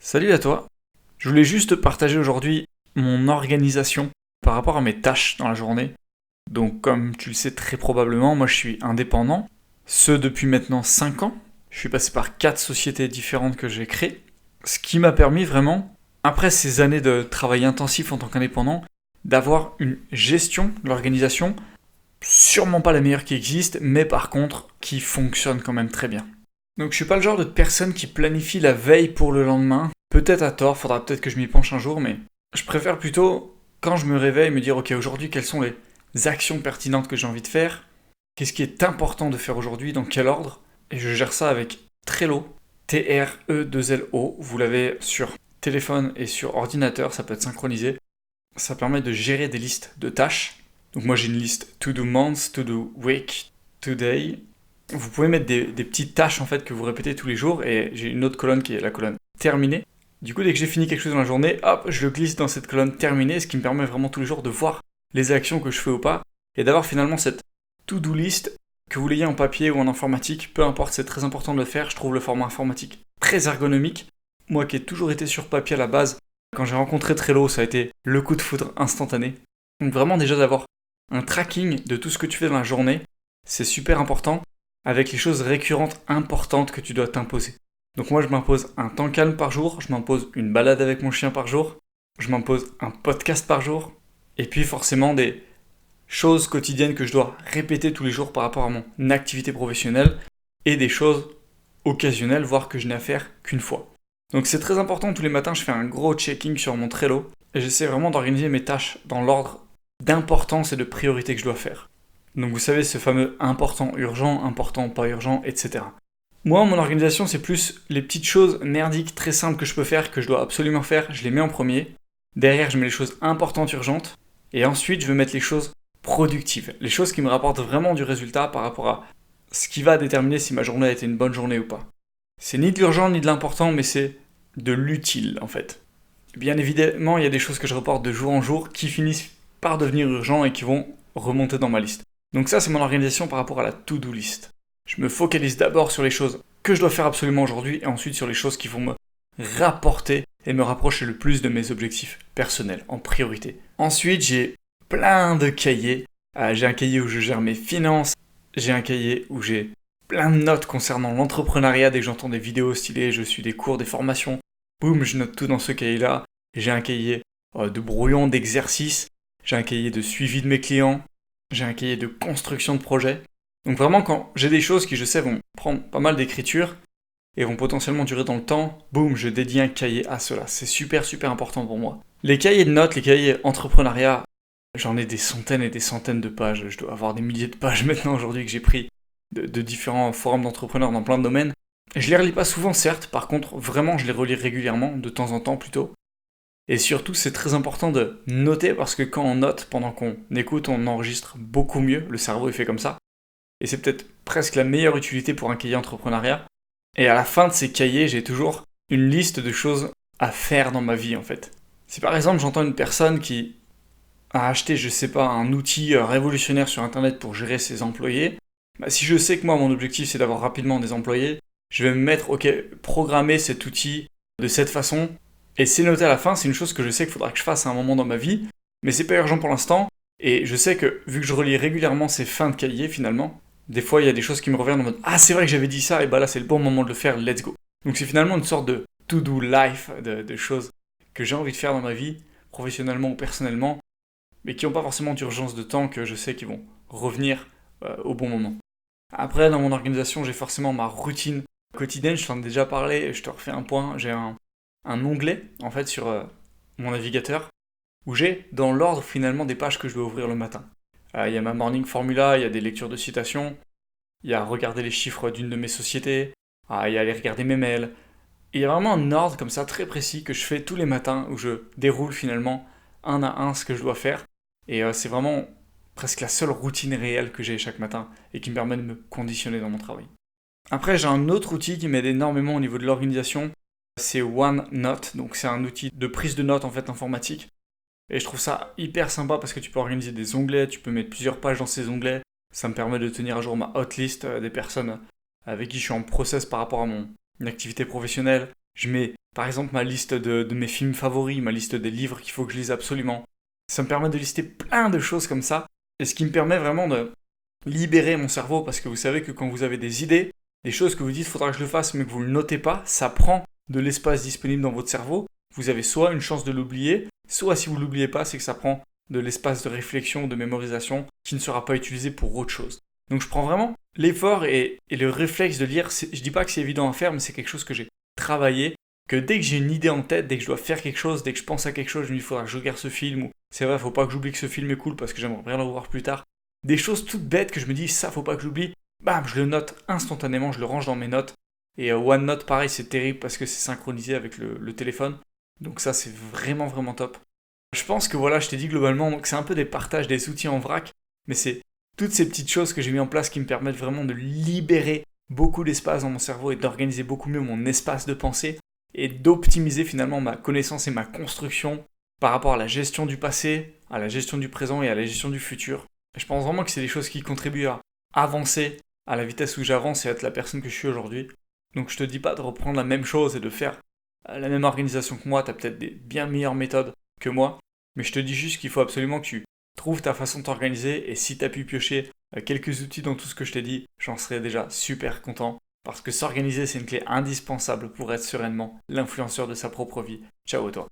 Salut à toi. Je voulais juste partager aujourd'hui mon organisation par rapport à mes tâches dans la journée. Donc comme tu le sais très probablement, moi je suis indépendant, ce depuis maintenant 5 ans. Je suis passé par 4 sociétés différentes que j'ai créées, ce qui m'a permis vraiment, après ces années de travail intensif en tant qu'indépendant, d'avoir une gestion de l'organisation, sûrement pas la meilleure qui existe, mais par contre qui fonctionne quand même très bien. Donc je suis pas le genre de personne qui planifie la veille pour le lendemain. Peut-être à tort, faudra peut-être que je m'y penche un jour, mais je préfère plutôt, quand je me réveille, me dire ok, aujourd'hui, quelles sont les actions pertinentes que j'ai envie de faire, qu'est-ce qui est important de faire aujourd'hui, dans quel ordre, et je gère ça avec Trello, Trello, vous l'avez sur téléphone et sur ordinateur, ça peut être synchronisé. Ça permet de gérer des listes de tâches. Donc moi j'ai une liste to do month, to do week, today. Vous pouvez mettre des petites tâches en fait que vous répétez tous les jours et j'ai une autre colonne qui est la colonne terminée. Du coup dès que j'ai fini quelque chose dans la journée, hop, je le glisse dans cette colonne terminée, ce qui me permet vraiment tous les jours de voir les actions que je fais ou pas et d'avoir finalement cette to-do list, que vous l'ayez en papier ou en informatique, peu importe, c'est très important de le faire. Je trouve le format informatique très ergonomique. Moi qui ai toujours été sur papier à la base, quand j'ai rencontré Trello, ça a été le coup de foudre instantané. Donc vraiment déjà d'avoir un tracking de tout ce que tu fais dans la journée, c'est super important, avec les choses récurrentes importantes que tu dois t'imposer. Donc moi je m'impose un temps calme par jour, je m'impose une balade avec mon chien par jour, je m'impose un podcast par jour, et puis forcément des choses quotidiennes que je dois répéter tous les jours par rapport à mon activité professionnelle, et des choses occasionnelles, voire que je n'ai à faire qu'une fois. Donc c'est très important, tous les matins je fais un gros checking sur mon Trello, et j'essaie vraiment d'organiser mes tâches dans l'ordre d'importance et de priorité que je dois faire. Donc vous savez, ce fameux important, urgent, important, pas urgent, etc. Moi, mon organisation, c'est plus les petites choses merdiques très simples que je peux faire, que je dois absolument faire, je les mets en premier. Derrière, je mets les choses importantes, urgentes. Et ensuite, je vais mettre les choses productives. Les choses qui me rapportent vraiment du résultat par rapport à ce qui va déterminer si ma journée a été une bonne journée ou pas. C'est ni de l'urgent ni de l'important, mais c'est de l'utile, en fait. Bien évidemment, il y a des choses que je reporte de jour en jour qui finissent par devenir urgents et qui vont remonter dans ma liste. Donc ça, c'est mon organisation par rapport à la to-do list. Je me focalise d'abord sur les choses que je dois faire absolument aujourd'hui et ensuite sur les choses qui vont me rapporter et me rapprocher le plus de mes objectifs personnels en priorité. Ensuite, j'ai plein de cahiers. J'ai un cahier où je gère mes finances. J'ai un cahier où j'ai plein de notes concernant l'entrepreneuriat. Dès que j'entends des vidéos stylées, je suis des cours, des formations. Boum, je note tout dans ce cahier-là. J'ai un cahier de brouillon, d'exercices. J'ai un cahier de suivi de mes clients. J'ai un cahier de construction de projet. Donc vraiment, quand j'ai des choses qui, je sais, vont prendre pas mal d'écriture et vont potentiellement durer dans le temps, boum, je dédie un cahier à cela. C'est super, super important pour moi. Les cahiers de notes, les cahiers entrepreneuriat, j'en ai des centaines et des centaines de pages. Je dois avoir des milliers de pages maintenant aujourd'hui que j'ai pris de différents forums d'entrepreneurs dans plein de domaines. Je les relis pas souvent, certes. Par contre, vraiment, je les relis régulièrement, de temps en temps plutôt. Et surtout, c'est très important de noter parce que quand on note, pendant qu'on écoute, on enregistre beaucoup mieux. Le cerveau est fait comme ça. Et c'est peut-être presque la meilleure utilité pour un cahier entrepreneuriat. Et à la fin de ces cahiers, j'ai toujours une liste de choses à faire dans ma vie en fait. Si par exemple j'entends une personne qui a acheté, je sais pas, un outil révolutionnaire sur internet pour gérer ses employés, si je sais que moi mon objectif c'est d'avoir rapidement des employés, je vais me mettre, ok, programmer cet outil de cette façon. Et c'est noté à la fin, c'est une chose que je sais qu'il faudra que je fasse à un moment dans ma vie, mais c'est pas urgent pour l'instant. Et je sais que vu que je relis régulièrement ces fins de cahier finalement, des fois il y a des choses qui me reviennent en mode ah c'est vrai que j'avais dit ça, et bah là c'est le bon moment de le faire, let's go. Donc c'est finalement une sorte de to-do life, de choses que j'ai envie de faire dans ma vie, professionnellement ou personnellement, mais qui n'ont pas forcément d'urgence de temps, que je sais qu'ils vont revenir au bon moment. Après dans mon organisation j'ai forcément ma routine quotidienne, je t'en ai déjà parlé, je te refais un point, j'ai un onglet en fait sur mon navigateur où j'ai dans l'ordre finalement des pages que je dois ouvrir le matin. Il y a ma morning formula, il y a des lectures de citations, il y a regarder les chiffres d'une de mes sociétés, il y a aller regarder mes mails. Et il y a vraiment un ordre comme ça très précis que je fais tous les matins où je déroule finalement un à un ce que je dois faire. Et c'est vraiment presque la seule routine réelle que j'ai chaque matin et qui me permet de me conditionner dans mon travail. Après, j'ai un autre outil qui m'aide énormément au niveau de l'organisation, c'est OneNote. Donc c'est un outil de prise de notes en fait informatique. Et je trouve ça hyper sympa parce que tu peux organiser des onglets, tu peux mettre plusieurs pages dans ces onglets. Ça me permet de tenir à jour ma hotlist des personnes avec qui je suis en process par rapport à mon activité professionnelle. Je mets par exemple ma liste de mes films favoris, ma liste des livres qu'il faut que je lise absolument. Ça me permet de lister plein de choses comme ça, et ce qui me permet vraiment de libérer mon cerveau, parce que vous savez que quand vous avez des idées, des choses que vous dites faudra que je le fasse mais que vous ne le notez pas, ça prend de l'espace disponible dans votre cerveau. Vous avez soit une chance de l'oublier, soit si vous ne l'oubliez pas, c'est que ça prend de l'espace de réflexion, de mémorisation, qui ne sera pas utilisé pour autre chose. Donc je prends vraiment l'effort et le réflexe de lire. Je dis pas que c'est évident à faire, mais c'est quelque chose que j'ai travaillé, que dès que j'ai une idée en tête, dès que je dois faire quelque chose, dès que je pense à quelque chose, je me dis il faudra que je regarde ce film, ou c'est vrai, faut pas que j'oublie que ce film est cool parce que j'aimerais bien le revoir plus tard. Des choses toutes bêtes que je me dis ça faut pas que j'oublie, bam, je le note instantanément, je le range dans mes notes. Et OneNote pareil, c'est terrible parce que c'est synchronisé avec le téléphone. Donc ça c'est vraiment vraiment top. Je pense que voilà, je t'ai dit globalement, donc c'est un peu des partages des outils en vrac, mais c'est toutes ces petites choses que j'ai mis en place qui me permettent vraiment de libérer beaucoup d'espace dans mon cerveau et d'organiser beaucoup mieux mon espace de pensée et d'optimiser finalement ma connaissance et ma construction par rapport à la gestion du passé, à la gestion du présent et à la gestion du futur. Et je pense vraiment que c'est des choses qui contribuent à avancer à la vitesse où j'avance et à être la personne que je suis aujourd'hui. Donc je te dis pas de reprendre la même chose et de faire la même organisation que moi, tu as peut-être des bien meilleures méthodes que moi, mais je te dis juste qu'il faut absolument que tu trouves ta façon de t'organiser, et si tu as pu piocher quelques outils dans tout ce que je t'ai dit, j'en serais déjà super content, parce que s'organiser c'est une clé indispensable pour être sereinement l'influenceur de sa propre vie. Ciao à toi.